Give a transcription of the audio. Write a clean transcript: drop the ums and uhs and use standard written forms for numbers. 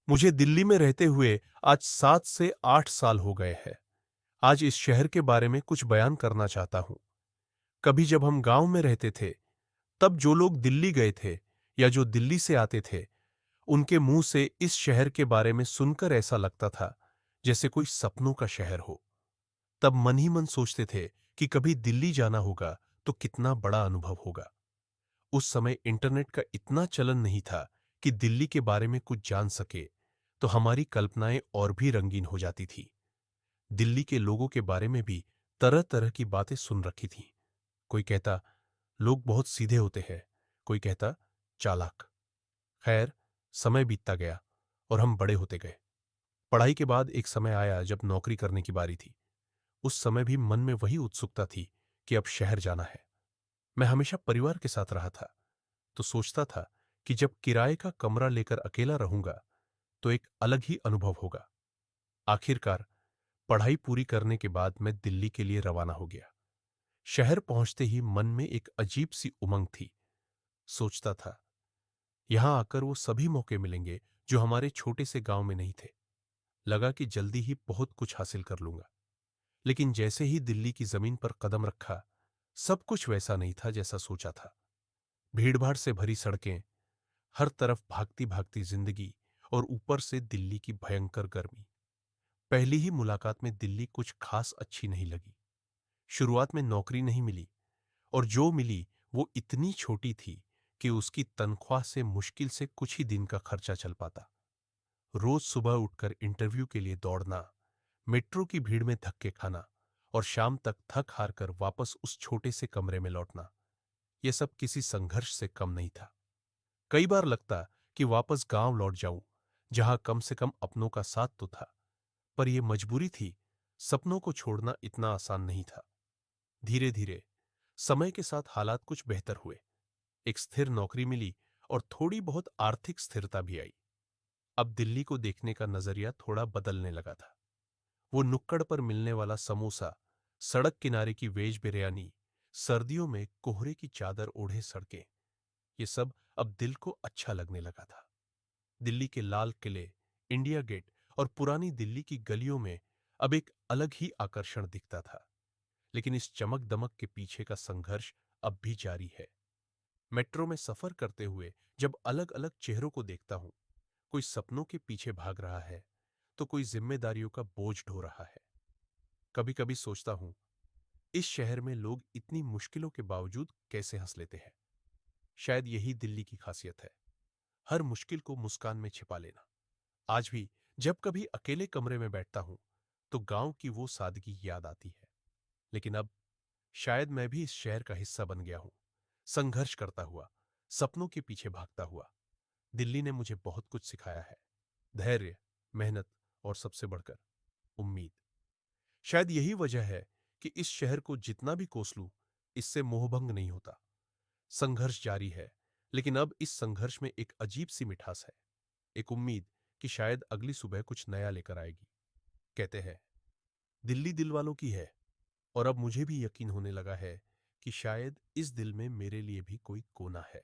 मुझे दिल्ली में रहते हुए आज 7 से 8 साल हो गए हैं। आज इस शहर के बारे में कुछ बयान करना चाहता हूँ। कभी जब हम गांव में रहते थे, तब जो लोग दिल्ली गए थे या जो दिल्ली से आते थे, उनके मुंह से इस शहर के बारे में सुनकर ऐसा लगता था जैसे कोई सपनों का शहर हो। तब मन ही मन सोचते थे कि कभी दिल्ली जाना होगा तो कितना बड़ा अनुभव होगा। उस समय इंटरनेट का इतना चलन नहीं था कि दिल्ली के बारे में कुछ जान सके, तो हमारी कल्पनाएं और भी रंगीन हो जाती थी। दिल्ली के लोगों के बारे में भी तरह तरह की बातें सुन रखी थी। कोई कहता लोग बहुत सीधे होते हैं, कोई कहता चालाक। खैर, समय बीतता गया और हम बड़े होते गए। पढ़ाई के बाद एक समय आया जब नौकरी करने की बारी थी। उस समय भी मन में वही उत्सुकता थी कि अब शहर जाना है। मैं हमेशा परिवार के साथ रहा था, तो सोचता था कि जब किराए का कमरा लेकर अकेला रहूंगा तो एक अलग ही अनुभव होगा। आखिरकार पढ़ाई पूरी करने के बाद मैं दिल्ली के लिए रवाना हो गया। शहर पहुंचते ही मन में एक अजीब सी उमंग थी। सोचता था यहां आकर वो सभी मौके मिलेंगे जो हमारे छोटे से गांव में नहीं थे। लगा कि जल्दी ही बहुत कुछ हासिल कर लूंगा। लेकिन जैसे ही दिल्ली की जमीन पर कदम रखा, सब कुछ वैसा नहीं था जैसा सोचा था। भीड़भाड़ से भरी सड़कें, हर तरफ भागती भागती जिंदगी और ऊपर से दिल्ली की भयंकर गर्मी। पहली ही मुलाकात में दिल्ली कुछ खास अच्छी नहीं लगी। शुरुआत में नौकरी नहीं मिली, और जो मिली वो इतनी छोटी थी कि उसकी तनख्वाह से मुश्किल से कुछ ही दिन का खर्चा चल पाता। रोज सुबह उठकर इंटरव्यू के लिए दौड़ना, मेट्रो की भीड़ में धक्के खाना और शाम तक थक हार कर वापस उस छोटे से कमरे में लौटना, यह सब किसी संघर्ष से कम नहीं था। कई बार लगता कि वापस गांव लौट जाऊं, जहां कम से कम अपनों का साथ तो था। पर यह मजबूरी थी। सपनों को छोड़ना इतना आसान नहीं था। धीरे धीरे समय के साथ हालात कुछ बेहतर हुए। एक स्थिर नौकरी मिली और थोड़ी बहुत आर्थिक स्थिरता भी आई। अब दिल्ली को देखने का नजरिया थोड़ा बदलने लगा था। वो नुक्कड़ पर मिलने वाला समोसा, सड़क किनारे की वेज बिरयानी, सर्दियों में कोहरे की चादर ओढ़े सड़कें, ये सब अब दिल को अच्छा लगने लगा था। दिल्ली के लाल किले, इंडिया गेट और पुरानी दिल्ली की गलियों में अब एक अलग ही आकर्षण दिखता था। लेकिन इस चमक दमक के पीछे का संघर्ष अब भी जारी है। मेट्रो में सफर करते हुए जब अलग अलग चेहरों को देखता हूं, कोई सपनों के पीछे भाग रहा है, तो कोई जिम्मेदारियों का बोझ ढो रहा है। कभी कभी सोचता हूं, इस शहर में लोग इतनी मुश्किलों के बावजूद कैसे हंस लेते हैं। शायद यही दिल्ली की खासियत है, हर मुश्किल को मुस्कान में छिपा लेना। आज भी जब कभी अकेले कमरे में बैठता हूं, तो गांव की वो सादगी याद आती है। लेकिन अब शायद मैं भी इस शहर का हिस्सा बन गया हूं, संघर्ष करता हुआ, सपनों के पीछे भागता हुआ। दिल्ली ने मुझे बहुत कुछ सिखाया है। धैर्य, मेहनत और सबसे बढ़कर उम्मीद। शायद यही वजह है कि इस शहर को जितना भी कोस लूं, इससे मोहभंग नहीं होता। संघर्ष जारी है, लेकिन अब इस संघर्ष में एक अजीब सी मिठास है, एक उम्मीद कि शायद अगली सुबह कुछ नया लेकर आएगी। कहते हैं दिल्ली दिल वालों की है, और अब मुझे भी यकीन होने लगा है कि शायद इस दिल में मेरे लिए भी कोई कोना है।